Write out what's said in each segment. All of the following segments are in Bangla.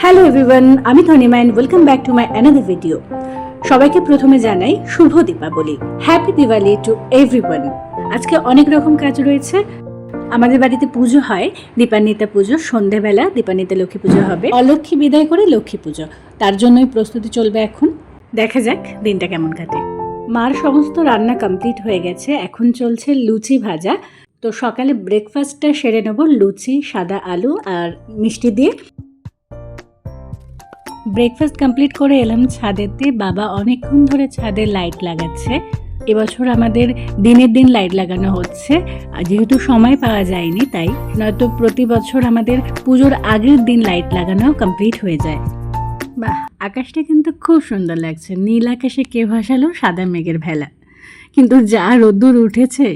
হ্যালো এভরিওয়ান, আমি Dhanima and welcome back to my another video. সবাইকে প্রথমে জানাই শুভ Deepavali, happy Diwali to everyone. আজকে অনেক রকম কাজ রয়েছে। আমাদের বাড়িতে পুজো হয়, দীপান্বিতা পুজো। সন্ধেবেলা দীপান্বিতা লক্ষ্মী পুজো হবে, অলক্ষ্মী বিদায় করে লক্ষ্মী পুজো। তার জন্যই প্রস্তুতি চলবে এখন। দেখা যাক দিনটা কেমন কাটে। মার সমস্ত রান্না কমপ্লিট হয়ে গেছে, এখন চলছে লুচি ভাজা। তো সকালে ব্রেকফাস্টটা সেরে নেব, লুচি, সাদা আলু আর মিষ্টি দিয়ে। ব্রেকফাস্ট কমপ্লিট করে এলাম ছাদেতে। বাবা অনেকক্ষণ ধরে ছাদে লাইট লাগাচ্ছে। এবছর আমাদের দিনের দিন লাইট লাগানো হচ্ছে, আর যেহেতু সময় পাওয়া যায়নি তাই, নয়তো প্রতি বছর আমাদের পুজোর আগের দিন লাইট লাগানো কমপ্লিট হয়ে যায়। বাহ, আকাশটা কিন্তু খুব সুন্দর লাগছে। নীল আকাশে কে ভাসালো সাদা মেঘের ভেলা। কিন্তু যা রোদ্দুর উঠেছে,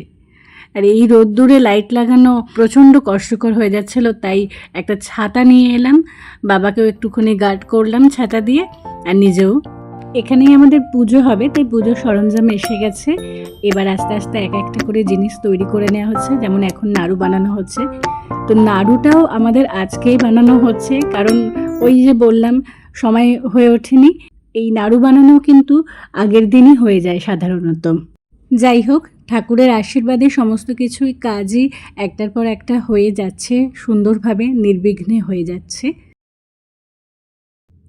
আর এই রোদ্দুরে লাইট লাগানো প্রচণ্ড কষ্টকর হয়ে যাচ্ছিল, তাই একটা ছাতা নিয়ে এলাম। বাবাকেও একটুখানি গার্ড করলাম ছাতা দিয়ে, আর নিজেও। এখানেই আমাদের পুজো হবে, তাই পুজোর সরঞ্জাম এসে গেছে। এবার আস্তে আস্তে এক একটা করে জিনিস তৈরি করে নেওয়া হচ্ছে। যেমন এখন নাড়ু বানানো হচ্ছে, তো নাড়ুটাও আমাদের আজকেই বানানো হচ্ছে, কারণ ওই যে বললাম সময় হয়ে ওঠেনি। এই নাড়ু বানানো কিন্তু আগের দিনই হয়ে যায় সাধারণত। যাই হোক, ঠাকুরের আশীর্বাদে সমস্ত কিছুই কাজই একটার পর একটা হয়ে যাচ্ছে, সুন্দরভাবে নির্বিঘ্নে হয়ে যাচ্ছে।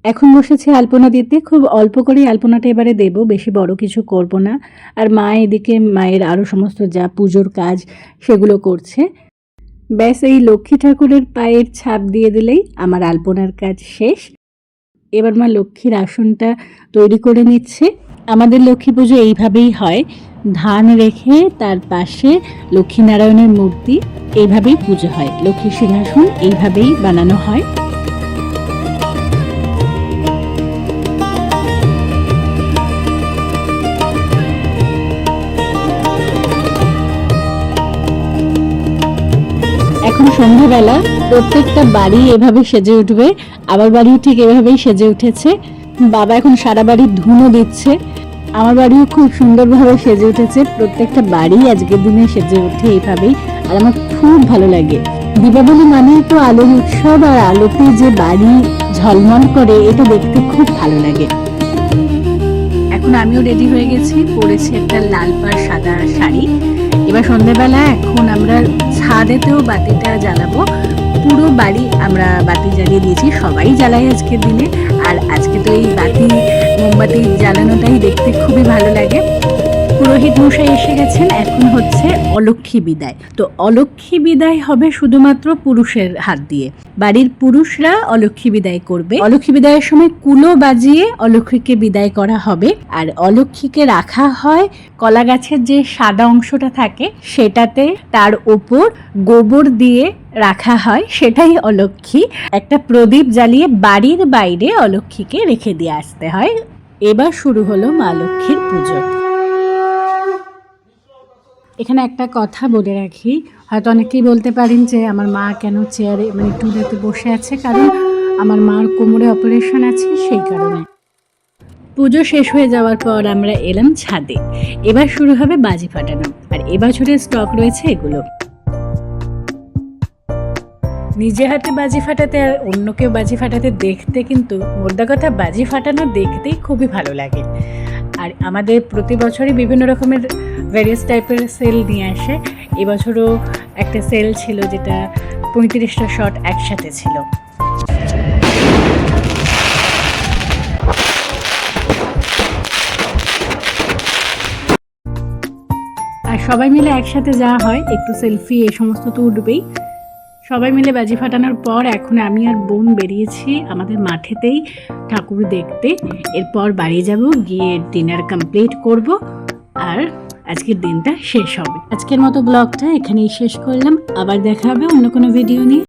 এখন বসেছি আলপনা দিতে। খুব অল্প করেই আলপনাটা এবারে দেব, বেশি বড় কিছু করব না। আর মা এদিকে মায়ের আরও সমস্ত যা পুজোর কাজ সেগুলো করছে। ব্যাস এই লক্ষ্মী ঠাকুরের পায়ের ছাপ দিয়ে দিলেই আমার আলপনার কাজ শেষ। এবার মা লক্ষ্মীর আসনটা তৈরি করে নিচ্ছে। আমাদের লক্ষ্মী পুজো এইভাবেই হয়, ধান রেখে তার পাশে লক্ষ্মীনারায়ণের মূর্তি, এইভাবেই পুজো হয়। লক্ষ্মীর সিংহাসন এইভাবেই বানানো হয়। এখন সন্ধ্যাবেলা প্রত্যেকটা বাড়ি এভাবে সেজে উঠবে। আমার বাড়িও ঠিক এভাবেই সেজে উঠেছে। বাবা এখন সারা বাড়ি ধুনো দিচ্ছে। আমার বাড়িও খুব সুন্দরভাবে সেজে উঠেছে। প্রত্যেকটা বাড়ি আজকের দিনে সেজে ওঠে এইভাবেই, আর আমার খুব ভালো লাগে। দীপাবলি মানে তো আলোর উৎসব, আর আলোতে যে বাড়ি ঝলমল করে, এটা দেখতে খুব ভালো লাগে। এখন আমিও রেডি হয়ে গেছি, পরেছি একটা লাল পাড় সাদা শাড়ি। এবার সন্ধ্যাবেলা এখন আমরা ছাদেতেও বাতিটা জ্বালাবো। পুরো বাড়ি আমরা বাতি জ্বালিয়ে দিয়েছি, সবাই জ্বালায় আজকের দিনে। আর আজকে তো এই বাতি মোমবাতি জ্বালানোটাই দেখতে খুবই ভালো লাগে। পুরোহিত মশাই এসে গেছেন, এখন হচ্ছে অলক্ষ্মী বিদায়। তো অলক্ষ্মী বিদায় হবে শুধুমাত্র পুরুষের হাত দিয়ে। বাড়ির পুরুষরা অলক্ষ্মী বিদায় করবে। অলক্ষ্মী বিদায়ের সময় কুলো বাজিয়ে অলক্ষ্মীকে বিদায় করা হবে। আর অলক্ষ্মীকে রাখা হয় কলা গাছের যে সাদা অংশটা থাকে সেটাতে, তার ওপর গোবর দিয়ে রাখা হয়, সেটাই অলক্ষ্মী। একটা প্রদীপ জ্বালিয়ে বাড়ির বাইরে অলক্ষ্মীকে রেখে দিয়ে আসতে হয়। এবার শুরু হলো মা লক্ষ্মীর পুজো। এখানে একটা কথা বলে রাখি, হয়তো অনেকেই বলতে পারেন যে আমার মা কেন চেয়ারে টুলেতে বসে আছে, কারণ আমার মার কোমরে অপারেশন আছে, সেই কারণে। পুজো শেষ হয়ে যাওয়ার পর আমরা এলাম ছাদে। এবার শুরু হবে বাজি ফাটানো, আর এবছরের স্টক রয়েছে এগুলো। নিজে হাতে বাজি ফাটাতে আর অন্য কেউ বাজি ফাটাতে দেখতে, কিন্তু মোদ্দা কথা বাজি ফাটানো দেখতেই খুবই ভালো লাগে। আর আমাদের প্রতি বছরই বিভিন্ন রকমের ভ্যারিয়াস টাইপের সেল নিয়ে আসে। এবছরও একটা সেল ছিল যেটা 35টা শট একসাথে ছিল। আর সবাই মিলে একসাথে যাওয়া হয়, একটু সেলফি এ সমস্ত তো উঠবেই। সবাই মিলে বাজি ফাটানোর পর এখন আমি আর বোন বেরিয়েছি আমাদের মাঠেতেই ঠাকুর দেখতে। এরপর বাড়ি যাব, গিয়ে ডিনার কমপ্লিট করব, আর আজকের দিনটা শেষ হবে। আজকের মতো ব্লগটা এখানেই শেষ করলাম। আবার দেখা হবে অন্য কোনো ভিডিও নিয়ে।